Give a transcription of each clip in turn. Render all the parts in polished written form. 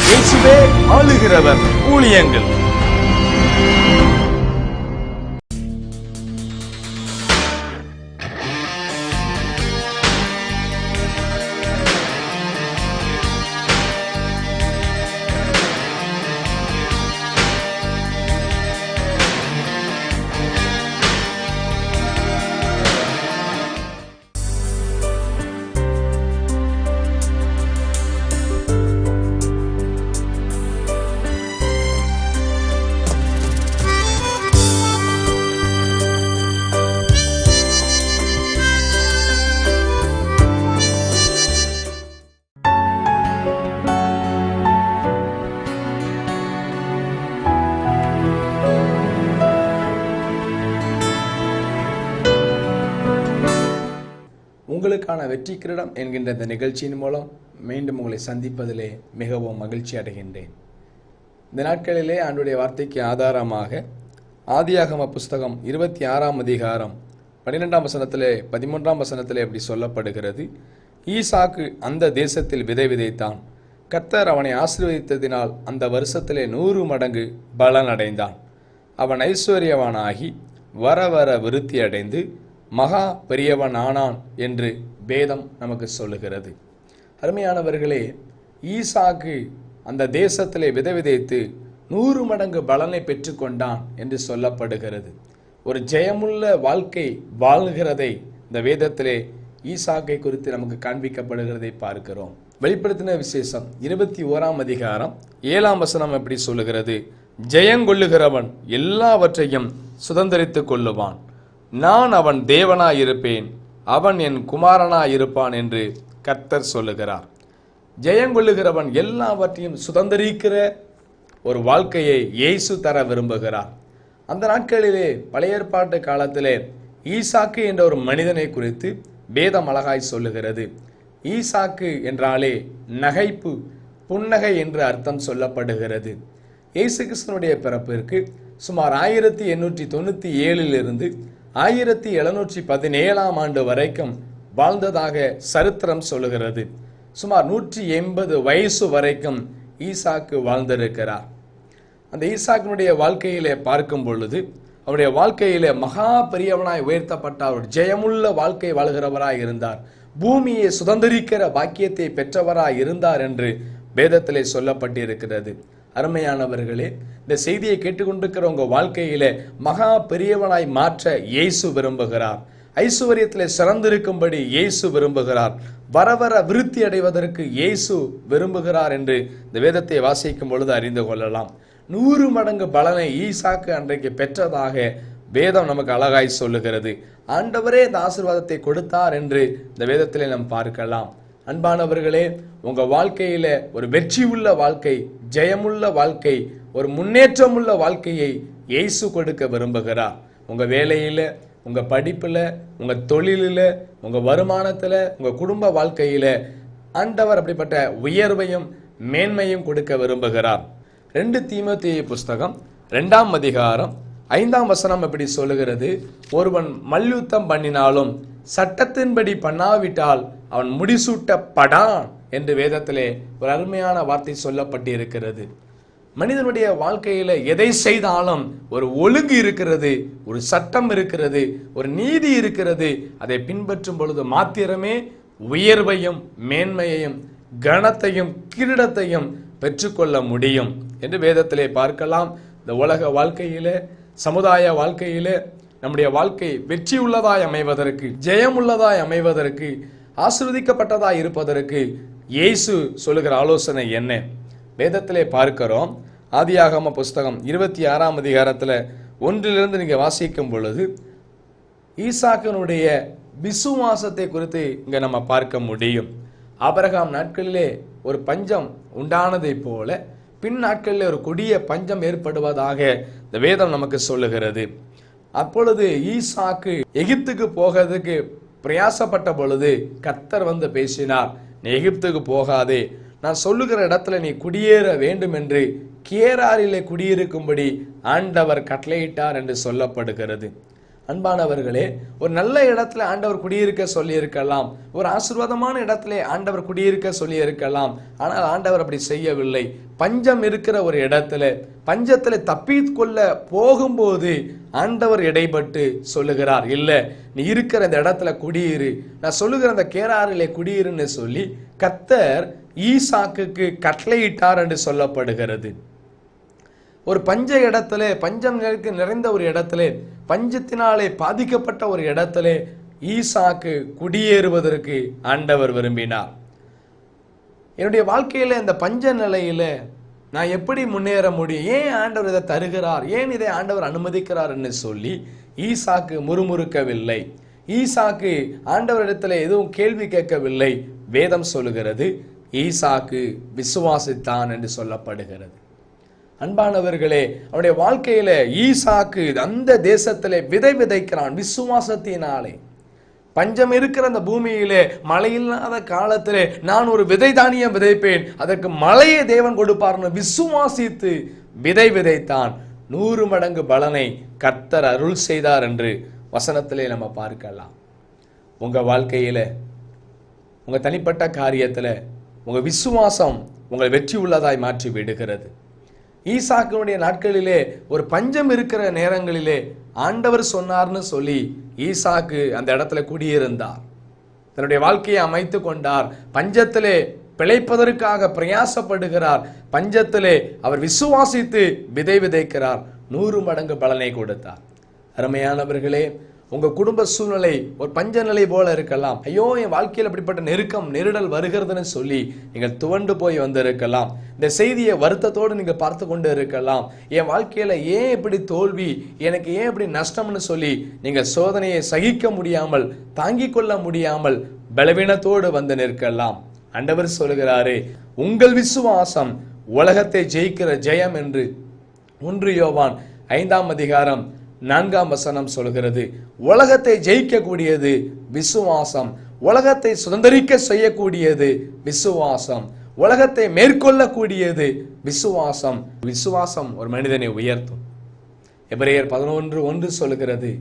இயேசுவே ஆளுகிறவர் ஊழியங்கள். உங்களுக்கான வெற்றி கிரீடம் என்கின்ற இந்த நிகழ்ச்சியின் மூலம் மீண்டும் உங்களை சந்திப்பதிலே மிகவும் மகிழ்ச்சி அடைகின்றேன். இந்த நாட்களிலே ஆண்டுடைய வார்த்தைக்கு ஆதாரமாக ஆதியாகம புஸ்தகம் 26ஆம் அதிகாரம் 12ஆம் வசனத்திலே 13ஆம் வசனத்திலே எப்படி சொல்லப்படுகிறது. ஈசாக்கு அந்த தேசத்தில் விதை விதைத்தான். கர்த்தர் அவனை ஆசீர்வதித்ததினால் அந்த வருஷத்திலே 100 மடங்கு பலன் அடைந்தான். அவன் ஐஸ்வர்யவானாகி வர வர விருத்தி அடைந்து மகா பெரியவன் ஆனான் என்று வேதம் நமக்கு சொல்லுகிறது. அருமையானவர்களே, ஈசாக்கு அந்த தேசத்திலே விதை விதைத்து 100 மடங்கு பலனை பெற்றுக்கொண்டான் என்று சொல்லப்படுகிறது. ஒரு ஜெயமுள்ள வாழ்க்கை வாழ்கிறதை இந்த வேதத்திலே ஈசாக்கை குறித்து நமக்கு காண்பிக்கப்படுகிறதை பார்க்கிறோம். வெளிப்படுத்தின விசேஷம் 21ஆம் அதிகாரம் 7ஆம் வசனம் எப்படி சொல்லுகிறது. ஜெயங்கொள்ளுகிறவன் எல்லாவற்றையும் சுதந்தரித்துக் கொள்ளுவான். நான் அவன் தேவனாயிருப்பேன், அவன் என் குமாரனாயிருப்பான் என்று கர்த்தர் சொல்லுகிறார். ஜெயங்கொள்ளுகிறவன் எல்லாவற்றையும் சுதந்தரிக்கிற ஒரு வாழ்க்கையை இயேசு தர விரும்புகிறார். அந்த நாட்களிலே பழைய ஏற்பாட்டு காலத்திலே ஈசாக்கு என்ற ஒரு மனிதனை குறித்து வேதம் அழகாய் சொல்லுகிறது. ஈசாக்கு என்றாலே நகைப்பு, புன்னகை என்று அர்த்தம் சொல்லப்படுகிறது. இயேசு கிறிஸ்துவினுடைய பிறப்பிற்கு சுமார் 1897 1717ஆம் ஆண்டு வரைக்கும் வாழ்ந்ததாக சரித்திரம் சொல்லுகிறது. சுமார் 180 வயசு வரைக்கும் ஈசாக்கு வாழ்ந்திருக்கிறார். அந்த ஈசாக்கினுடைய வாழ்க்கையிலே பார்க்கும் பொழுது அவருடைய வாழ்க்கையிலே மகா பெரியவனாய் உயர்த்தப்பட்ட ஒரு ஜெயமுள்ள வாழ்க்கை வாழ்கிறவராய் இருந்தார். பூமியை சுதந்திரிக்கிற பாக்கியத்தை பெற்றவராய் இருந்தார் என்று வேதத்திலே சொல்லப்பட்டிருக்கிறது. அருமையானவர்களே, இந்த செய்தியை கேட்டுக்கொண்டிருக்கிற உங்க வாழ்க்கையில மகா பெரியவனாய் மாற்ற இயேசு விரும்புகிறார். ஐஸ்வர்யத்திலே சிறந்திருக்கும்படி இயேசு விரும்புகிறார். வர வர விருத்தி அடைவதற்கு இயேசு விரும்புகிறார் என்று இந்த வேதத்தை வாசிக்கும் பொழுது அறிந்து கொள்ளலாம். 100 மடங்கு பலனை ஈசாக்கு அன்றைக்கு பெற்றதாக வேதம் நமக்கு அழகாய் சொல்லுகிறது. ஆண்டவரே இந்த ஆசீர்வாதத்தை கொடுத்தார் என்று இந்த வேதத்திலே நாம் பார்க்கலாம். அன்பானவர்களே, உங்க வாழ்க்கையில ஒரு வெற்றி உள்ள வாழ்க்கை, ஜெயமுள்ள வாழ்க்கை, ஒரு முன்னேற்றமுள்ள வாழ்க்கையை இயேசு கொடுக்க விரும்புகிறார். உங்க வேலையில, உங்க படிப்புல, உங்க தொழிலில, உங்க வருமானத்துல, உங்க குடும்ப வாழ்க்கையில ஆண்டவர் அப்படிப்பட்ட உயர்வையும் மேன்மையும் கொடுக்க விரும்புகிறார். 2 தீமோத்தேயு புஸ்தகம் 2ஆம் அதிகாரம் 5ஆம் வசனம் எப்படி சொல்லுகிறது. ஒருவன் மல்யுத்தம் பண்ணினாலும் சட்டத்தின்படி பண்ணாவிட்டால் அவன் முடிசூட்டப்படான் என்று வேதத்திலே ஒரு அருமையான வார்த்தை சொல்லப்பட்டு இருக்கிறது. மனிதனுடைய வாழ்க்கையில எதை செய்தாலும் ஒரு ஒழுங்கு இருக்கிறது, ஒரு சட்டம் இருக்கிறது, ஒரு நீதி இருக்கிறது. அதை பின்பற்றும் பொழுது மாத்திரமே உயர்வையும் மேன்மையையும் கனத்தையும் கிரீடத்தையும் பெற்றுக்கொள்ள முடியும் என்று வேதத்திலே பார்க்கலாம். இந்த உலக வாழ்க்கையில, சமுதாய வாழ்க்கையில நம்முடைய வாழ்க்கை வெற்றி உள்ளதாய் அமைவதற்கு, ஜெயமுள்ளதாய் அமைவதற்கு, ஆசீர்வதிக்கப்பட்டதாய் இருப்பதற்கு இயேசு சொல்லுகிற ஆலோசனை என்ன? வேதத்திலே பார்க்கிறோம். ஆதியாகம புஸ்தகம் 26ஆம் அதிகாரத்தில் 1 நீங்க வாசிக்கும் பொழுது ஈசாக்கினுடைய விசுவாசத்தை குறித்து இங்க நம்ம பார்க்க முடியும். ஆபிரகாம் நாட்களிலே ஒரு பஞ்சம் உண்டானதை போல பின் நாட்களிலே ஒரு கொடிய பஞ்சம் ஏற்படுவதாக இந்த வேதம் நமக்கு சொல்லுகிறது. அப்பொழுது ஈசாக்கு எகிப்துக்கு போகிறதுக்கு பிரயாசப்பட்ட பொழுது கர்த்தர் வந்து பேசினார். நீ எகிப்துக்கு போகாதே, நான் சொல்லுகிற இடத்துல நீ குடியேற வேண்டும் என்று கேராரிலே குடியிருக்கும்படி ஆண்டவர் கட்டளையிட்டார் என்று சொல்லப்படுகிறது. அன்பானவர்களே, ஒரு நல்ல இடத்துல ஆண்டவர் குடியிருக்க சொல்லி இருக்கலாம், ஒரு ஆசீர்வாதமான இடத்துல ஆண்டவர் குடியிருக்க சொல்லி இருக்கலாம். ஆனால் ஆண்டவர் அப்படி செய்யவில்லை. பஞ்சம் இருக்கிற ஒரு இடத்துல, பஞ்சத்துல தப்பிக்கொள்ள போகும்போது ஆண்டவர் இடைப்பட்டு சொல்லுகிறார், இல்ல நீ இருக்கிற இந்த இடத்துல குடியிரு, நான் சொல்லுகிற அந்த கேராரிலே குடியிருன்னு சொல்லி கர்த்தர் ஈசாக்குக்கு கட்டளையிட்டார் என்று சொல்லப்படுகிறது. ஒரு பஞ்ச இடத்துல, பஞ்சம் நிறைந்த ஒரு இடத்துல, பஞ்சத்தினாலே பாதிக்கப்பட்ட ஒரு இடத்துல ஈசாக்கு குடியேறுவதற்கு ஆண்டவர் விரும்பினார். என்னுடைய வாழ்க்கையில இந்த பஞ்ச நிலையில நான் எப்படி முன்னேற முடியும், ஏன் ஆண்டவர் இதை தருகிறார், ஏன் இதை ஆண்டவர் அனுமதிக்கிறார் என்று சொல்லி ஈசாக்கு முறுமுறுக்கவில்லை. ஈசாக்கு ஆண்டவரிடத்துல எதுவும் கேள்வி கேட்கவில்லை. வேதம் சொல்லுகிறது ஈசாக்கு விசுவாசித்தான் என்று சொல்லப்படுகிறது. அன்பானவர்களே, அவனுடைய வாழ்க்கையில ஈசாக்கு அந்த தேசத்திலே விதை விதைக்கிறான் விசுவாசத்தினாலே. பஞ்சம் இருக்கிற அந்த பூமியிலே, மழை இல்லாத காலத்திலே நான் ஒரு விதை தானியம் விதைப்பேன், அதற்கு மழையை தேவன் கொடுப்பார்னு விசுவாசித்து விதை விதைத்தான். 100 மடங்கு பலனை கர்த்தர் அருள் செய்தார் என்று வசனத்திலே நம்ம பார்க்கலாம். உங்க வாழ்க்கையில, உங்க தனிப்பட்ட காரியத்துல உங்க விசுவாசம் உங்களை வெற்றி உள்ளதாய் மாற்றி விடுகிறது. ஈசாக்கினுடைய நாட்களிலே ஒரு பஞ்சம் இருக்கிற நேரங்களிலே ஆண்டவர் சொன்னார்னு சொல்லி ஈசாக்கு அந்த இடத்துல குடியிருந்தார், தன்னுடைய வாழ்க்கையை அமைத்து கொண்டார். பஞ்சத்திலே பிழைப்பதற்காக பிரயாசப்படுகிறார். பஞ்சத்திலே அவர் விசுவாசித்து விதை விதைக்கிறார். 100 மடங்கு பலனை கொடுத்தார். அருமையானவர்களே, உங்க குடும்ப சூழ்நிலை ஒரு பஞ்ச நிலை போல இருக்கலாம். ஐயோ, என் வாழ்க்கையில் அப்படிப்பட்ட நெருக்கம் நெருடல் வருகிறதுன்னு சொல்லி நீங்கள் துவண்டு போய் வந்திருக்கலாம். இந்த செய்தியை வருத்தத்தோடு நீங்க பார்த்து கொண்டு இருக்கலாம். என் வாழ்க்கையில ஏன் இப்படி தோல்வி, எனக்கு ஏன் இப்படி நஷ்டம்னு சொல்லி நீங்கள் சோதனையை சகிக்க முடியாமல், தாங்கிக் கொள்ள முடியாமல் பலவீனத்தோடு வந்து நிற்கலாம். ஆண்டவர் சொல்லுகிறாரே, உங்கள் விசுவாசம் உலகத்தை ஜெயிக்கிற ஜெயம் என்று 1 யோவான் 5ஆம் அதிகாரம் 4ஆம் வசனம் சொல்கிறது. உலகத்தை ஜெயிக்கக்கூடியது விசுவாசம், உலகத்தை சுதந்திரிக்க செய்யக்கூடியது விசுவாசம், உலகத்தை மேற்கொள்ளக்கூடியது விசுவாசம். விசுவாசம் ஒரு மனிதனை உயர்த்தும். எபிரேயர் 11:1 சொல்கிறது,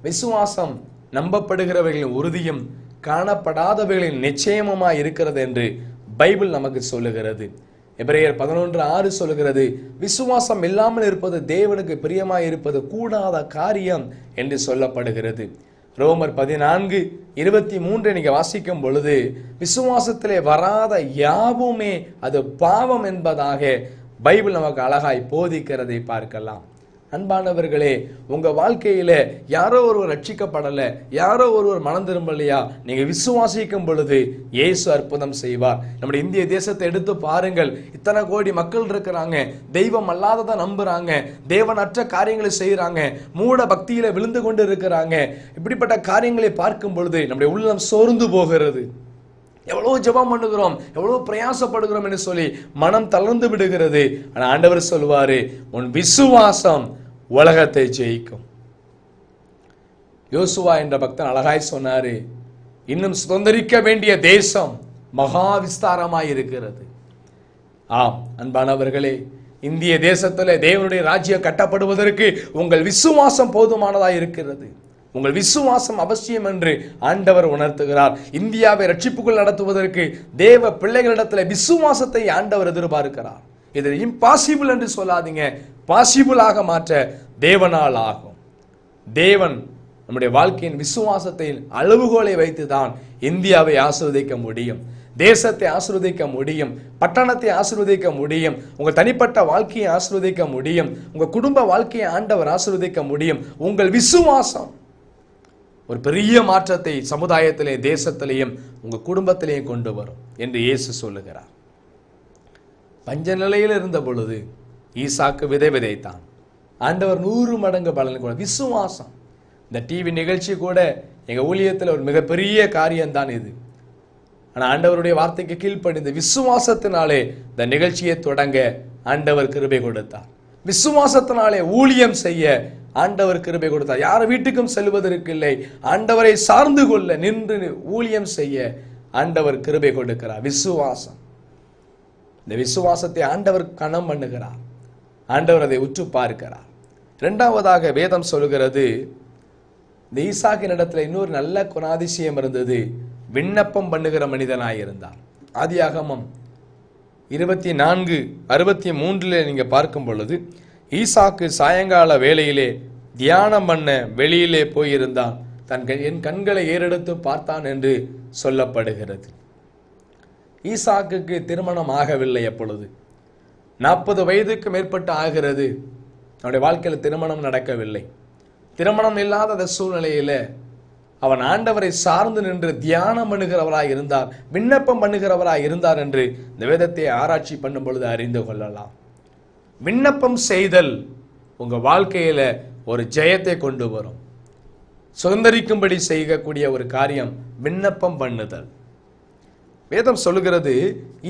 விசுவாசம் நம்பப்படுகிறவர்களின் உறுதியும் காணப்படாதவர்களின் நிச்சயமுமாய் இருக்கிறது என்று பைபிள் நமக்கு சொல்லுகிறது. எபிரேயர் 11:6 சொல்கிறது, விசுவாசம் இல்லாமல் இருப்பது தேவனுக்கு பிரியமாய் இருப்பது கூடாத காரியம் என்று சொல்லப்படுகிறது. ரோமர் 14:23 நீங்க வாசிக்கும் பொழுது, விசுவாசத்திலே வராத யாவுமே அது பாவம் என்பதாக பைபிள் நமக்கு அழகாய் போதிக்கிறதை பார்க்கலாம். அன்பானவர்களே, உங்க வாழ்க்கையில யாரோ ஒருவர் ரட்சிக்கப்படல, யாரோ ஒருவர் மனம் திரும்பலையா, நீங்க விசுவாசிக்கும் பொழுது இயேசு அற்புதம் செய்வார். நம்முடைய இந்திய தேசத்தை எடுத்து பாருங்கள், இத்தனை கோடி மக்கள் இருக்கிறாங்க, தெய்வம் அல்லாததை நம்புறாங்க, தேவனற்ற காரியங்களை செய்யறாங்க, மூட பக்தியில விழுந்து கொண்டு இருக்கிறாங்க. இப்படிப்பட்ட காரியங்களை பார்க்கும் பொழுது நம்முடைய உள்ளம் சோர்ந்து போகிறது. எவ்வளவு ஜெபம் பண்ணுகிறோம், எவ்வளவு பிரயாசப்படுகிறோம் என்று சொல்லி மனம் தளர்ந்து விடுகிறது. ஆனா ஆண்டவர் சொல்வாரு, உன் விசுவாசம் உலகத்தை ஜெயிக்கும். யோசுவா என்ற பக்தன் அழகாய் சொன்னாரு, இன்னும் சுதந்திரிக்க வேண்டிய தேசம் மகா விஸ்தாரமாய் இருக்கிறது. ஆம் அன்பானவர்களே, இந்திய தேசத்துல தேவனுடைய ராஜ்யம் கட்டப்படுவதற்கு உங்கள் விசுவாசம் போதுமானதாய் இருக்கிறது. உங்கள் விசுவாசம் அவசியம் என்று ஆண்டவர் உணர்த்துகிறார். இந்தியாவை ரட்சிப்புக்குள் நடத்துவதற்கு தேவ பிள்ளைகளிடத்தில் விசுவாசத்தை ஆண்டவர் எதிர்பார்க்கிறார். இது இம்பாசிபிள் என்று சொல்லாதீங்க, பாசிபிளாக மாற்ற தேவனால் ஆகும். தேவன் நம்முடைய வாழ்க்கையின் விசுவாசத்தின் அளவுகோலை வைத்துதான் இந்தியாவை ஆசீர்வதிக்க முடியும், தேசத்தை ஆசீர்வதிக்க முடியும், பட்டணத்தை ஆசீர்வதிக்க முடியும், உங்கள் தனிப்பட்ட வாழ்க்கையை ஆசீர்வதிக்க முடியும், உங்கள் குடும்ப வாழ்க்கையை ஆண்டவர் ஆசீர்வதிக்க முடியும். உங்கள் விசுவாசம் ஒரு பெரிய மாற்றத்தை சமுதாயத்திலே, தேசத்திலேயும் உங்க குடும்பத்திலேயும் கொண்டு வரும் என்று இயேசு சொல்லுகிறார். பஞ்ச நிலையில் இருந்த பொழுது ஈசாக்கு விதை விதைத்தான். ஆண்டவர் 100 மடங்கு பலன் கூட. விசுவாசம். இந்த டிவி நிகழ்ச்சி கூட எங்க ஊழியத்தில் ஒரு மிகப்பெரிய காரியம்தான் இது. ஆனா ஆண்டவருடைய வார்த்தைக்கு கீழ்ப்படிந்த விசுவாசத்தினாலே இந்த நிகழ்ச்சியை தொடங்க ஆண்டவர் கிருபை கொடுத்தார். விசுவாசத்தினாலே ஊழியம் செய்ய ஆண்டவர் கிருபை கொடுத்தார். யார் வீட்டுக்கும் செல்வதற்கு இல்லை, ஆண்டவரை சார்ந்து கொள்ள நின்று ஊழியம் செய்ய ஆண்டவர் கிருபை கொடுக்கிறார். விசுவாசம். இந்த விசுவாசத்தை ஆண்டவர் கனம் பண்ணுகிறார். ஆண்டவர் அதை உற்று பார்க்கிறார். இரண்டாவதாக வேதம் சொல்கிறது, இந்த ஈசாக்கின் இடத்துல இன்னொரு நல்ல குணாதிசயம் இருந்தது. விண்ணப்பம் பண்ணுகிற மனிதனாயிருந்தார். ஆதியாகமம் 24:63 நீங்க பார்க்கும் பொழுது, ஈசாக்கு சாயங்கால வேளையிலே தியானம் பண்ண வெளியிலே போயிருந்தான், என் கண்களை ஏறெடுத்து பார்த்தான் என்று சொல்லப்படுகிறது. ஈசாக்குக்கு திருமணம் ஆகவில்லை. அப்பொழுது 40 வயதுக்கு மேற்பட்டு ஆகிறது. அவனுடைய வாழ்க்கையில் திருமணம் நடக்கவில்லை. திருமணம் இல்லாத அந்த சூழ்நிலையில அவன் ஆண்டவரை சார்ந்து நின்று தியானம் பண்ணுகிறவராய் இருந்தார், விண்ணப்பம் பண்ணுகிறவராய் இருந்தார் என்று இந்த வேதத்தை ஆராய்ச்சி பண்ணும் பொழுது அறிந்து கொள்ளலாம். விண்ணப்பம் செய்தல் உங்க வாழ்க்கையில ஒரு ஜெயத்தை கொண்டு வரும். சுதந்திரிக்கும்படி செய்யக்கூடிய ஒரு காரியம் விண்ணப்பம் பண்ணுதல். வேதம் சொல்லுகிறது,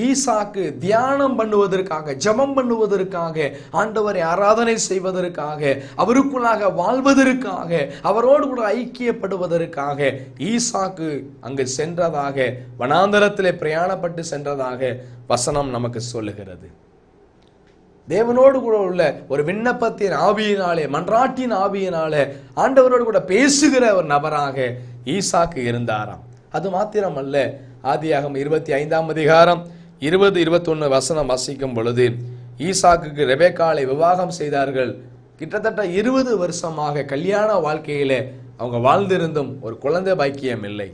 ஈசாக்கு தியானம் பண்ணுவதற்காக, ஜெபம் பண்ணுவதற்காக, ஆண்டவரை ஆராதனை செய்வதற்காக, அவருக்குள்ளாக வாழ்வதற்காக, அவரோடு கூட ஐக்கியப்படுவதற்காக ஈசாக்கு அங்கு சென்றதாக, வனாந்தரத்திலே பிரயாணப்பட்டு சென்றதாக வசனம் நமக்கு சொல்லுகிறது. தேவனோடு கூட உள்ள ஒரு விண்ணப்பத்தின் ஆவியினாலே, மன்றாட்டின் ஆவியினாலே ஆண்டவரோடு கூட பேசுகிற ஒரு நபராக ஈசாக்கு இருந்தாராம். அது மாத்திரமல்ல, ஆதியாகமம் 25:20-21 வசனம் வாசிக்கும் பொழுது, ஈசாக்குக்கு ரெபெக்காளை விவாகம் செய்தார்கள். கிட்டத்தட்ட 20 வருஷமாக கல்யாண வாழ்க்கையில அவங்க வாழ்ந்திருந்தும் ஒரு குழந்தை பாக்கியம் இல்லை.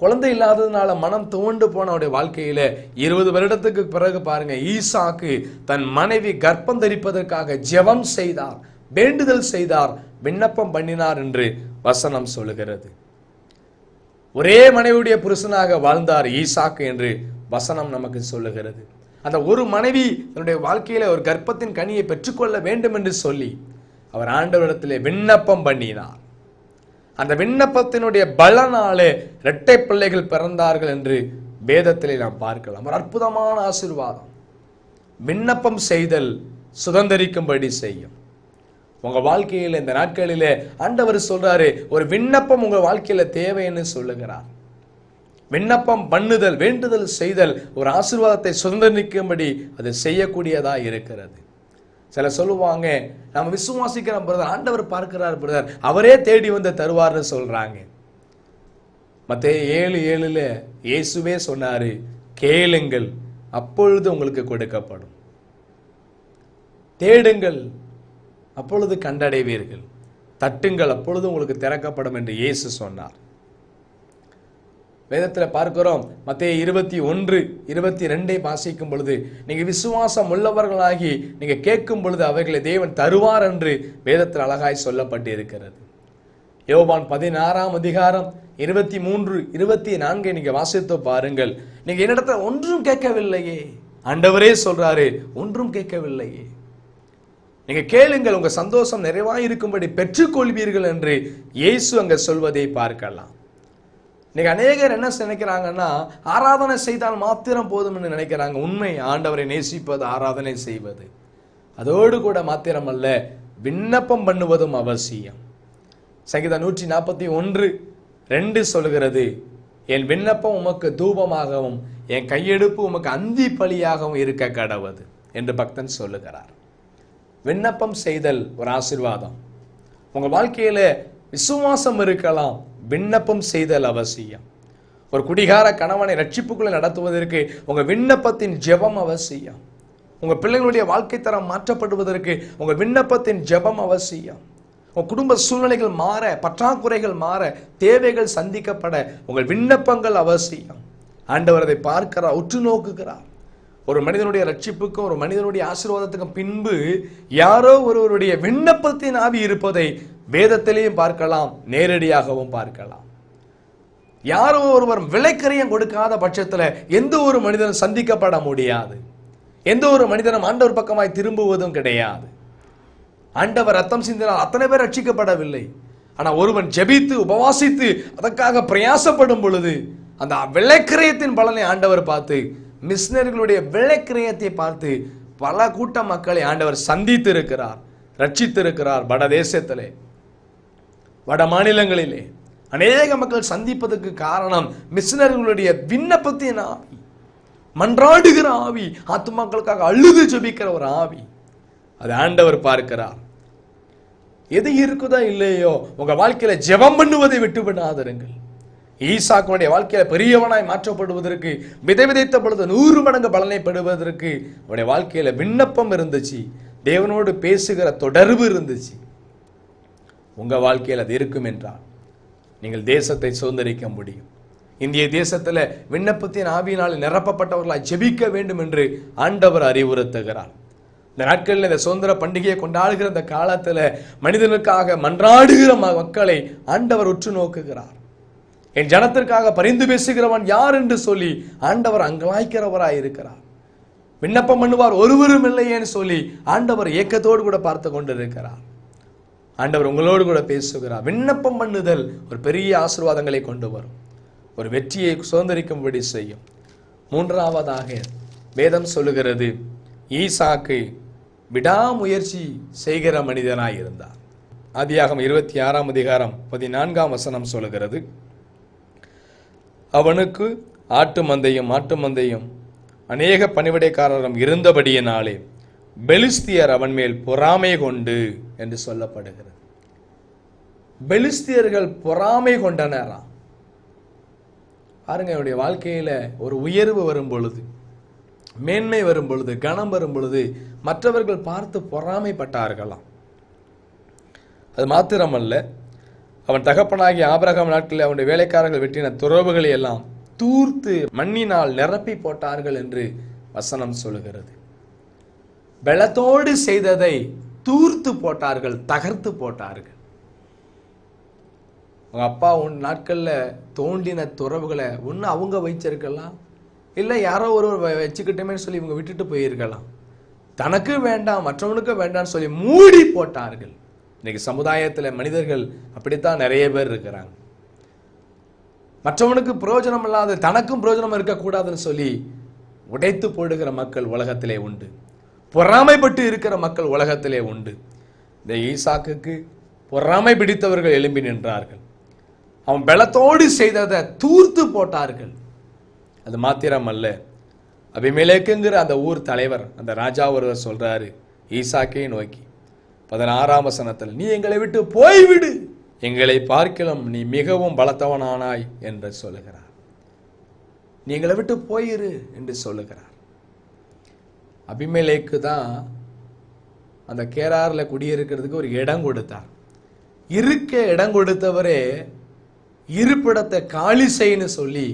குழந்தை இல்லாததுனால மனம் துவண்டு போன அவருடைய வாழ்க்கையில 20 வருடத்துக்கு பிறகு பாருங்க, ஈசாக்கு தன் மனைவி கர்ப்பம் தரிப்பதற்காக ஜெபம் செய்தார், வேண்டுதல் செய்தார், விண்ணப்பம் பண்ணினார் என்று வசனம் சொல்லுகிறது. ஒரே மனைவியுடைய புருஷனாக வாழ்ந்தார் ஈசாக்கு என்று வசனம் நமக்கு சொல்லுகிறது. அந்த ஒரு மனைவி தன்னுடைய வாழ்க்கையில ஒரு கர்ப்பத்தின் கனியை பெற்றுக்கொள்ள வேண்டும் என்று சொல்லி அவர் ஆண்டவரிடத்திலே விண்ணப்பம் பண்ணினார். அந்த விண்ணப்பத்தினுடைய பலனாலே இரட்டை பிள்ளைகள் பிறந்தார்கள் என்று வேதத்திலே நாம் பார்க்கலாம். ஒரு அற்புதமான ஆசீர்வாதம். விண்ணப்பம் செய்தல் சுதந்திரிக்கும்படி செய்யும். உங்க வாழ்க்கையில இந்த நாட்களிலே ஆண்டவர் சொல்றாரு, ஒரு விண்ணப்பம் உங்க வாழ்க்கையில தேவைன்னு சொல்லுகிறார். விண்ணப்பம் பண்ணுதல், வேண்டுதல் செய்தல் ஒரு ஆசீர்வாதத்தை சுதந்திரிக்கும்படி அது செய்யக்கூடியதா இருக்கிறது. சில சொல்லுவாங்க, நம்ம விசுவாசிக்கிற பிரதர், ஆண்டவர் பார்க்கிறார் பிரதர், அவரே தேடி வந்து தருவார்னு சொல்றாங்க. மத்தேயு 7:7 இயேசுவே சொன்னாரு, கேளுங்கள் அப்பொழுது உங்களுக்கு கொடுக்கப்படும், தேடுங்கள் அப்பொழுது கண்டடைவீர்கள், தட்டுங்கள் அப்பொழுது உங்களுக்கு திறக்கப்படும் என்று இயேசு சொன்னார். வேதத்தில் பார்க்கிறோம், மத்தேயு 21:22 வாசிக்கும் பொழுது, நீங்க விசுவாசம் உள்ளவர்களாகி நீங்க கேட்கும் பொழுது அவைகளை தேவன் தருவார் என்று வேதத்தில் அழகாய் சொல்லப்பட்டு இருக்கிறது. யோவான் 16:23-24 நீங்க வாசித்து பாருங்கள். நீங்க என்னிடத்துல ஒன்றும் கேட்கவில்லையே, ஆண்டவரே சொல்றாரு, ஒன்றும் கேட்கவில்லையே, நீங்க கேளுங்கள் உங்க சந்தோஷம் நிறைவாயிருக்கும்படி பெற்றுக்கொள்வீர்கள் என்று இயேசு அங்க சொல்வதை பார்க்கலாம். இன்னைக்கு அநேகர் என்ன நினைக்கிறாங்கன்னா, ஆராதனை செய்தால் மாத்திரம் போதும் என்று நினைக்கிறாங்க. உண்மை, ஆண்டவரை நேசிப்பது, ஆராதனை செய்வது, அதோடு கூட மாத்திரமல்ல, விண்ணப்பம் பண்ணுவதும் அவசியம். சங்கீதம் 141:2 சொல்கிறது, என் விண்ணப்பம் உமக்கு தூபமாகவும் என் கையெடுப்பு உமக்கு அந்தி பலியாகவும் இருக்க கடவது என்று பக்தன் சொல்லுகிறார். விண்ணப்பம் செய்தல் ஒரு ஆசீர்வாதம். உங்க வாழ்க்கையில விசுவாசம் இருக்கலாம், விண்ணப்பம் செய்தல் அவசியம். ஒரு குடிகார கணவனை ரட்சிப்புக்குள்ள நடத்துவதற்கு உங்க விண்ணப்பத்தின் ஜெபம் அவசியம். உங்க பிள்ளைகளுடைய வாழ்க்கை தரம் மாற்றப்படுவதற்கு உங்க விண்ணப்பத்தின் ஜெபம் அவசியம். உங்க குடும்ப சூழ்நிலைகள் மாற, பற்றாக்குறைகள் மாற, தேவைகள் சந்திக்கப்பட உங்கள் விண்ணப்பங்கள் அவசியம். ஆண்டவர் அதை பார்க்கிறார், உற்று நோக்குகிறார். ஒரு மனிதனுடைய ரட்சிப்புக்கும் ஒரு மனிதனுடைய ஆசீர்வாதத்துக்கும் பின்பு யாரோ ஒருவருடைய விண்ணப்பத்தின் ஆவி இருப்பதை வேதத்திலேயும் பார்க்கலாம், நேரடியாகவும் பார்க்கலாம். யாரோ ஒருவர் விலைக்கரியம் கொடுக்காத பட்சத்தில் எந்த ஒரு மனிதனும் சந்திக்கப்பட முடியாது. எந்த ஒரு மனிதனும் ஆண்டவர் பக்கமாய் திரும்புவதும் கிடையாது. ஆண்டவர் ரத்தம் சிந்தினால் அத்தனை பேர் ரட்சிக்கப்படவில்லை. ஆனா ஒருவன் ஜெபித்து உபவாசித்து அதற்காக பிரயாசப்படும் பொழுது அந்த விலைக்கிரயத்தின் பலனை ஆண்டவர் பார்த்து, மிஷனரிகளுடைய விலைக்கிரயத்தை பார்த்து பல கூட்ட மக்களை ஆண்டவர் சந்தித்து இருக்கிறார், ரட்சித்திருக்கிறார். வட தேசத்திலே, வட மாநிலங்களிலே அநேக மக்கள் சந்திப்பதற்கு காரணம் மிஷனரிகளுடைய விண்ணப்பத்தின் ஆவி, மன்றாடுகிற ஆவி, ஆத்துமாக்களுக்காக அழுது ஜெபிக்கிற ஒரு ஆவி. அது ஆண்டவர் பார்க்கிறார். எது இருக்குதோ இல்லையோ உங்க வாழ்க்கையில ஜெபம் பண்ணுவதை விட்டு விடாதிருங்கள். ஈசாக்குடைய வாழ்க்கையில பெரியவனாய் மாற்றப்படுவதற்கு, விதை விதைத்த பொழுது 100 மடங்கு பலனை பெறுவதற்கு அவனுடைய வாழ்க்கையில விண்ணப்பம் இருந்துச்சு, தேவனோடு பேசுகிற தொடர்பு இருந்துச்சு. உங்க வாழ்க்கையில் அது இருக்கும் என்றால் நீங்கள் தேசத்தை சுதந்திரிக்க முடியும். இந்திய தேசத்துல விண்ணப்பத்தின் ஆவியினால் நிரப்பப்பட்டவர்களாய் ஜெபிக்க வேண்டும் என்று ஆண்டவர் அறிவுறுத்துகிறார். இந்த நாட்களில் இந்த சுதந்திர பண்டிகையை கொண்டாடுகிற இந்த காலத்துல மனிதனுக்காக மன்றாடுகிற மக்களை ஆண்டவர் உற்று நோக்குகிறார். என் ஜனத்திற்காக பரிந்து பேசுகிறவன் யார் என்று சொல்லி ஆண்டவர் அங்கலாய்க்கிறவராய் இருக்கிறார். விண்ணப்பம் பண்ணுவார் ஒருவரும் இல்லையேன்னு சொல்லி ஆண்டவர் ஏக்கத்தோடு கூட பார்த்து கொண்டிருக்கிறார். ஆண்டவர் உங்களோடு கூட பேசுகிறார். விண்ணப்பம் பண்ணுதல் ஒரு பெரிய ஆசீர்வாதங்களை கொண்டு வரும், ஒரு வெற்றியை சுதந்திரிக்கும்படி செய்யும். மூன்றாவதாக வேதம் சொல்லுகிறது, ஈசாக்கு விடாமுயற்சி செய்கிற மனிதனாய் இருந்தார். ஆதியாகமம் 26ஆம் அதிகாரம் 14ஆம் வசனம் சொல்லுகிறது, அவனுக்கு ஆட்டு மந்தையும் அநேக பணிவிடைக்காரரும் இருந்தபடியினாலே பெலிஸ்தியர் அவன் மேல் பொறாமை கொண்டு என்று சொல்லப்படுகிறது. பெலிஸ்தியர்கள் பொறாமை கொண்டனராம். பாருங்க, என்னுடைய வாழ்க்கையில ஒரு உயர்வு வரும் பொழுது, மேன்மை வரும் பொழுது, கனம் வரும் பொழுது மற்றவர்கள் பார்த்து பொறாமைப்பட்டார்களாம். அது மாத்திரமல்ல, அவன் தகப்பனாகிய ஆபிரகாம் நாட்களில் அவனுடைய வேலைக்காரர்கள் வெட்டின துறவுகளை எல்லாம் தூர்த்து மண்ணினால் நிரப்பி போட்டார்கள் என்று வசனம் சொல்லுகிறது. பலத்தோடு செய்ததை தூர்த்து போட்டார்கள், தகர்த்து போட்டார்கள். உங்க அப்பா நாட்கள்ல தோண்டின துறவுகளை ஒன்று அவங்க வச்சிருக்கலாம், இல்லை யாரோ ஒருவர் வச்சுக்கிட்டோமே சொல்லி இவங்க விட்டுட்டு போயிருக்கலாம். தனக்கு வேண்டாம் மற்றவனுக்கு வேண்டாம்னு சொல்லி மூடி போட்டார்கள். இன்னைக்கு சமுதாயத்தில் மனிதர்கள் அப்படித்தான் நிறைய பேர் இருக்கிறாங்க. மற்றவனுக்கு பிரயோஜனம் இல்லாத தனக்கும் பிரயோஜனம் இருக்கக்கூடாதுன்னு சொல்லி உடைத்து போடுகிற மக்கள் உலகத்திலே உண்டு. பொறாமைப்பட்டு இருக்கிற மக்கள் உலகத்திலே உண்டு. இந்த ஈசாக்குக்கு பொறாமை பிடித்தவர்கள் எழும்பி நின்றார்கள். அவன் பலத்தோடு செய்ததை தூர்த்து போட்டார்கள். அது மாத்திரம் அல்ல, அபிமெலேக்குங்கிற அந்த ஊர் தலைவர், அந்த ராஜா ஒருவர் சொல்றாரு ஈசாக்கை நோக்கி 16ஆம் வசனத்தில், நீ எங்களை விட்டு போய்விடு, எங்களை பார்க்கலாம் நீ மிகவும் பலத்தவனானாய் என்று சொல்லுகிறார். நீ எங்களை விட்டு போயிரு என்று சொல்லுகிறார். அபிமெலேக்கு தான் அந்த கேரார்ல குடியிருக்கிறதுக்கு ஒரு இடம் கொடுத்தார். இருக்க இடம் கொடுத்தவரே இருப்பிடத்தை காலி செய்யன்னு சொல்லி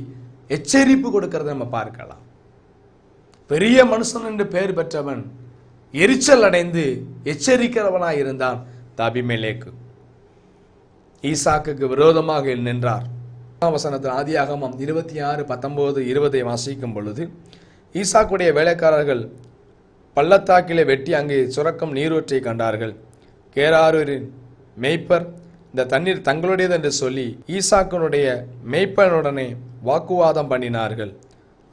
எச்சரிப்பு கொடுக்கறத நம்ம பார்க்கலாம். பெரிய மனுஷன் என்று பெயர் பெற்றவன் எரிச்சல் அடைந்து எச்சரிக்கிறவனாய் இருந்தான் அபிமெலேக்கு. ஈசாக்குக்கு விரோதமாக நின்றார். வசனத்தில் ஆதியாகமம் 26:19-20 வாசிக்கும் பொழுது, ஈசாக்குடைய வேலைக்காரர்கள் பள்ளத்தாக்கிலே வெட்டி அங்கே சுரக்கும் நீரூற்றை கண்டார்கள். கேராரின் மேய்ப்பர் இந்த தண்ணீர் தங்களுடையது என்று சொல்லி ஈசாக்கினுடைய மேய்ப்பனுடனே வாக்குவாதம் பண்ணினார்கள்.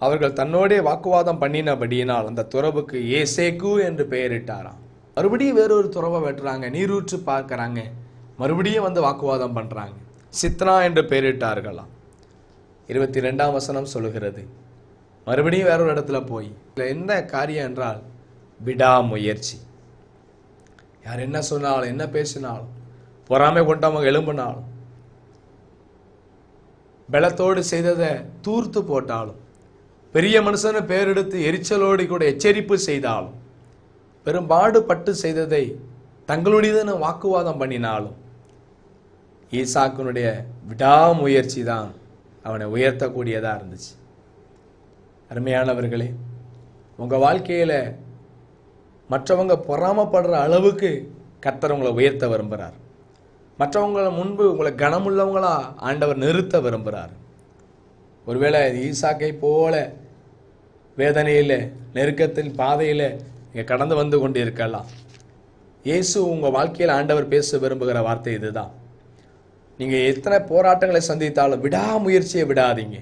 அவர்கள் தன்னோடே வாக்குவாதம் பண்ணினபடியினால் அந்த துறவுக்கு ஏசேக்கு என்று பெயரிட்டாராம். மறுபடியும் வேறொரு துறவை வெட்டுறாங்க, நீரூற்று பார்க்கறாங்க, மறுபடியும் வந்து வாக்குவாதம் பண்றாங்க, சித்னா என்று பெயரிட்டார்களாம். 22ஆம் வசனம் சொல்லுகிறது, மறுபடியும் வேறொரு இடத்துல போய் என்ன காரியம் என்றால் விடாமுயற்சி. யார் என்ன சொன்னாலும் என்ன பேசினாலும் பொறாமை கொண்டவங்க எழும்பினாலும் பலத்தோடு செய்ததை தூர்த்து போட்டாலும் பெரிய மனுஷன்னு பெயர் எடுத்து எரிச்சலோடு கூட எச்சரிப்பு செய்தாலும் பெரும்பாடுபட்டு செய்ததை தங்களுடையதுன்னு வாக்குவாதம் பண்ணினாலும் ஈசாக்கினுடைய விடாமுயற்சி தான் அவனை உயர்த்தக்கூடியதா இருந்துச்சு. அருமையானவர்களே, உங்க வாழ்க்கையில மற்றவங்க பொறாமப்படுற அளவுக்கு கர்த்தர் உங்களை உயர்த்த விரும்புகிறார். மற்றவங்கள முன்பு உங்களை கனமுள்ளவங்களா ஆண்டவர் நிறுத்த விரும்புகிறார். ஒருவேளை ஈசாக்கை போல வேதனையில நெருக்கத்தின் பாதையில நீங்க கடந்து வந்து கொண்டு இருக்கலாம். இயேசு உங்க வாழ்க்கையில் ஆண்டவர் பேச விரும்புகிற வார்த்தை இதுதான். நீங்க எத்தனை போராட்டங்களை சந்தித்தாலும் விடாமுயற்சியை விடாதீங்க.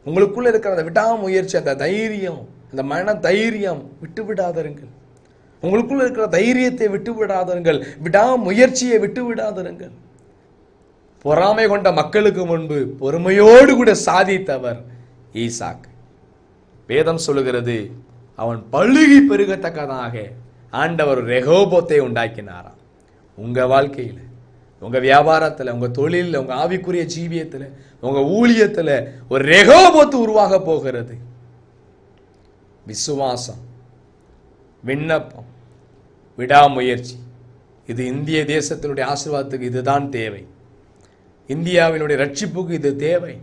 உங்களுக்குள்ள இருக்கிற அந்த விடாமுயற்சி, அந்த தைரியம், அந்த மன தைரியம் விட்டு விடாதருங்கள். உங்களுக்குள்ள இருக்கிற தைரியத்தை விட்டு விடாதருங்கள், விடாமுயற்சியை விட்டு விடாதருங்கள். பொறாமை கொண்ட மக்களுக்கு முன்பு பொறுமையோடு கூட சாதித்தவர் ஈசாக். வேதம் சொல்லுகிறது, அவன் பழுகி பெருகத்தக்கதாக ஆண்டவர் ரெகோபோத்தை உண்டாக்கினாராம். உங்க வாழ்க்கையில, உங்க வியாபாரத்துல, உங்க தொழிலில், உங்க ஆவிக்குரிய ஜீவியத்துல, உங்க ஊழியத்துல ஒரு ரெகோபோத்து உருவாக போகிறது. விசுவாசம், விண்ணப்பம், விடாமுயற்சி, இது இந்திய தேசத்தினுடைய ஆசீர்வாதத்துக்கு இதுதான் தேவை. இந்தியாவினுடைய ரட்சிப்புக்கு இது தேவை.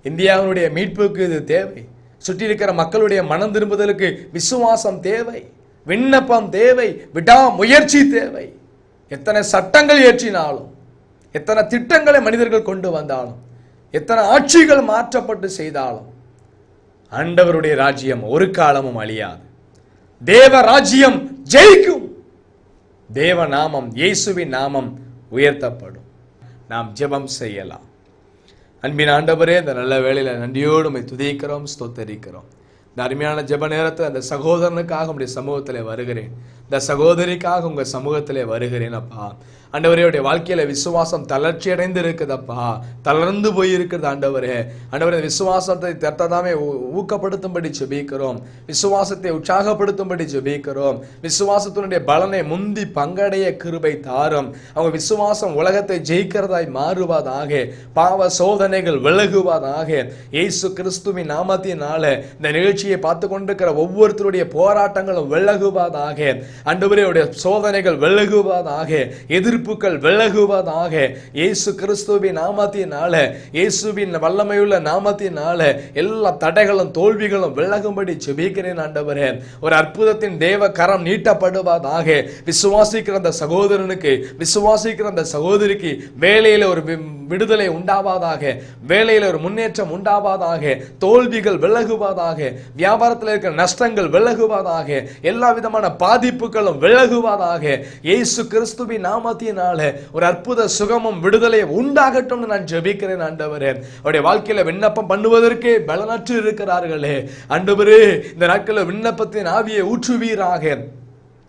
இந்தியாவினுடைய மீட்புக்கு இது தேவை. சுற்றி இருக்கிற மக்களுடைய மனம் திரும்புதலுக்கு விசுவாசம் தேவை, விண்ணப்பம் தேவை, விடாமுயற்சி தேவை. எத்தனை சட்டங்கள் இயற்றினாலும், எத்தனை திட்டங்களை மனிதர்கள் கொண்டு வந்தாலும், எத்தனை ஆட்சிகள் மாற்றப்பட்டு செய்தாலும் ஆண்டவருடைய ராஜ்யம் ஒரு காலமும் அழியாது. தேவ ராஜ்யம் ஜெயிக்கும். தேவ நாமம், இயேசுவின் நாமம் உயர்த்தப்படும். நாம் ஜெபம் செய்யலாம். அன்பின் ஆண்டவரே, இந்த நல்ல வேளையில நன்றியோடு உம்மை துதிக்கிறோம், ஸ்தோத்தரிக்கிறோம். இந்த அருமையான ஜெப நேரத்தில் அந்த சகோதரனுக்காக உங்களுடைய சமூகத்தில் வருகிறேன். இந்த சகோதரிக்காக உங்க சமூகத்திலே வருகிறேன் அப்பா. ஆண்டவரே, வாழ்க்கையில விசுவாசம் தளர்ச்சி அடைந்து இருக்குதப்பா, தளர்ந்து போய் இருக்குது ஆண்டவரே. ஆண்டவரே, விசுவாசத்தை தத்ததாமே ஊக்கப்படுத்தும்படி ஜெபிக்கிறோம், விசுவாசத்தை உற்சாகப்படுத்தும்படி ஜெபிக்கிறோம். விசுவாசத்தினுடைய பலனை முந்தி பங்கடைய கிருபை தாரும். அவங்க விசுவாசம் உலகத்தை ஜெயிக்கிறதாய் மாறுவதாக, பாவ சோதனைகள் விலகுவதாக. இயேசு கிறிஸ்துவின் நாமத்தினால இந்த நிகழ்ச்சியை பார்த்து கொண்டிருக்கிற ஒவ்வொருத்தருடைய போராட்டங்களும் விலகுவதாக. ஆண்டவரே, சோதனைகள் விலகுவதாக, எதிர்ப்புகள் விலகுவதாக. இயேசு கிறிஸ்துவின் நாமத்தினால, இயேசுவின் வல்லமையுள்ள நாமத்தினால எல்லா தடைகளும் தோல்விகளும் விலகும்படி ஜெபிக்கிறேன் ஆண்டவரே. ஒரு அற்புதத்தின் தேவ கரம் நீட்டப்படுவதாக. விசுவாசிக்கிற அந்த சகோதரனுக்கு, விசுவாசிக்கிற அந்த சகோதரிக்கு வேலையில ஒரு விடுதலை உண்டாவதாக, வேலையில ஒரு முன்னேற்றம் உண்டாவதாக, தோல்விகள் விலகுவதாக, வியாபாரத்தில் இருக்கிற நஷ்டங்கள் விலகுவதாக, எல்லா விதமான பாதிப்புகளும் விலகுவதாக. இயேசு கிறிஸ்துவின் நாமத்தினால ஒரு அற்புத சுகமும் விடுதலை உண்டாகட்டும் நான் ஜெபிக்கிறேன் ஆண்டவரே. அவருடைய வாழ்க்கையில விண்ணப்பம் பண்ணுவதற்கே பலனற்று இருக்கிறார்களே ஆண்டவரே, இந்த நாட்களில் விண்ணப்பத்தின் ஆவியை ஊற்றுவீராக.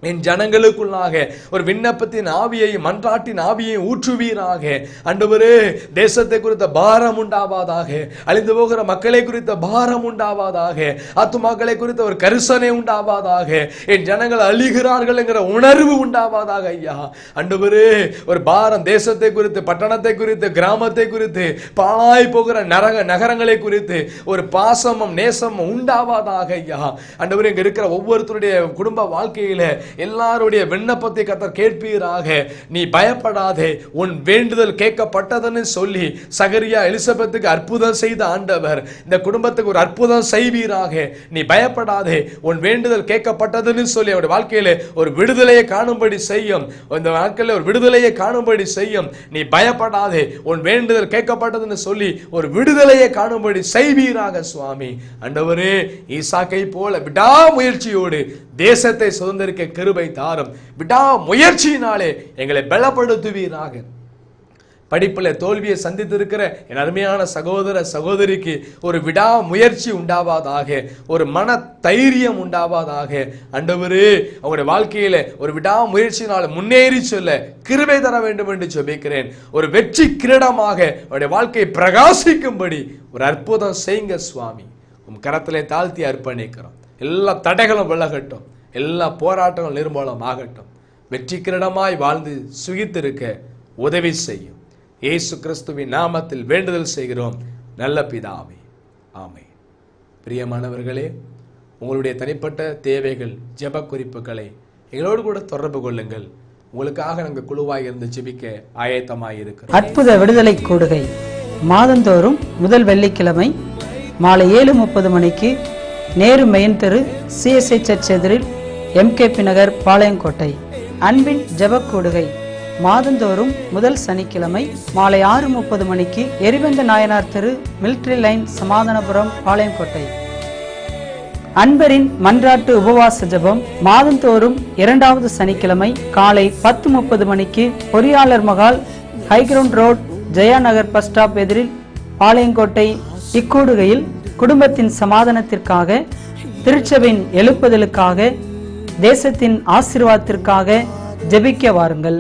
என் ஜனங்களுக்குள்ளாக ஒரு விண்ணப்பத்தின் ஆவியை, மன்றாட்டின் ஆவியை ஊற்றுவீராக. ஆண்டவரே, தேசத்தை குறித்த பாரம் உண்டாவதாக, அழிந்து போகிற மக்களை குறித்த பாரம் உண்டாவதாக, ஆத்துமாக்களை குறித்த ஒரு கரிசனை உண்டாவதாக, என் ஜனங்கள் அழிகிறார்கள் என்கிற உணர்வு உண்டாவதாக ஐயா. ஆண்டவரே, ஒரு பாரம் தேசத்தை குறித்து, பட்டணத்தை குறித்து, கிராமத்தை குறித்து, பாழாய் போகிற நகரங்களை குறித்து ஒரு பாசமும் நேசமும் உண்டாவதாக ஐயா. ஆண்டவரே, இங்க இருக்கிற ஒவ்வொருத்தருடைய குடும்ப வாழ்க்கையில எல்லாருடைய விண்ணப்பத்தை கர்த்தர் கேட்பீராக. நீ பயப்படாதே, உன் வேண்டுதல் கேட்கப்பட்டதுன்னு சொல்லி சகரியா எலிசபெத்துக்கு அற்புதம் செய்த ஆண்டவர் இந்த குடும்பத்துக்கு ஒரு அற்புதம் செய்வீராக. நீ பயப்படாதே, உன் வேண்டுதல் கேட்கப்பட்டதுன்னு சொல்லி அவருடைய வாழ்க்கையில ஒரு விடுதலையை காணும்படி செய்யும். இந்த வாழ்க்கையில ஒரு விடுதலையை காணும்படி செய்யும். நீ பயப்படாதே, உன் வேண்டுதல் கேட்கப்பட்டதுன்னு சொல்லி ஒரு விடுதலையை காணும்படி செய்வீராக சுவாமி. ஆண்டவரே, ஈசாக்கை போல விடாமுயற்சியோடு தேசத்தை சுதந்திரிக்க கிருபை தாரும். விடாமுயற்சியினாலே எங்களை பலப்படுத்துவீராக. படிப்புல தோல்வியை சந்தித்திருக்கிற என் அருமையான சகோதர சகோதரிக்கு ஒரு விடாமுயற்சி உண்டாவதாக, ஒரு மன தைரியம் உண்டாவதாக. ஆண்டவரே, அவருடைய வாழ்க்கையில ஒரு விடாமுயற்சியினால் முன்னேறி சொல்ல கிருபை தர வேண்டும் என்று ஜெபிக்கிறேன். ஒரு வெற்றி கிரீடமாக அவருடைய வாழ்க்கையை பிரகாசிக்கும்படி ஒரு அற்புதம் செய்யுங்க சுவாமி. உம் கரத்திலே தாழ்த்தி அர்ப்பணிக்கிறோம். எல்லா தடைகளும் விலகட்டும், எல்லா போராட்டங்களும் நிர்மூலம் ஆகட்டும். வெற்றி கிரீடமாய் வாழ்ந்து சுகித்திருக்க உதவி செய்யும். இயேசு கிறிஸ்துவின் நாமத்தில் வேண்டுதல் செய்கிறோம் நல்ல பிதாவே, ஆமென். பிரியமானவர்களே, உங்களுடைய தனிப்பட்ட தேவைகள், ஜெப குறிப்புகளை எங்களோடு கூட தொடர்பு கொள்ளுங்கள். உங்களுக்காக நாங்கள் குழுவாய் இருந்து ஜெபிக்க ஆயத்தமாய் இருக்கிறோம். அற்புத விடுதலை கூடுகை மாதந்தோறும் முதல் வெள்ளிக்கிழமை மாலை 7:30 மணிக்கு நேரு மெயின் தெரு, CSI சர்ச் எதிரில், MKP நகர், பாளையங்கோட்டை. அன்பின் ஜெப கூடுகை மாதந்தோறும் முதல் சனிக்கிழமை மாலை 6:30 மணிக்கு எரிவந்த நாயனார் தெரு, மிலிட்டரி லைன், சமாதானபுரம், பாளையங்கோட்டை. அன்பரின் மன்றாட்டு உபவாச ஜெபம் மாதந்தோறும் 2வது சனிக்கிழமை காலை 10:30 மணிக்கு பொறியாளர் மகால், ஹைகிரவுண்ட் ரோட், ஜெயா நகர் பஸ் ஸ்டாப் எதிரில், பாளையங்கோட்டை. இக்கூடுகையில் குடும்பத்தின் சமாதானத்திற்காக, திருச்சபையின் எழுப்புதலுக்காக, தேசத்தின் ஆசீர்வாதத்திற்காக ஜெபிக்க வாருங்கள்.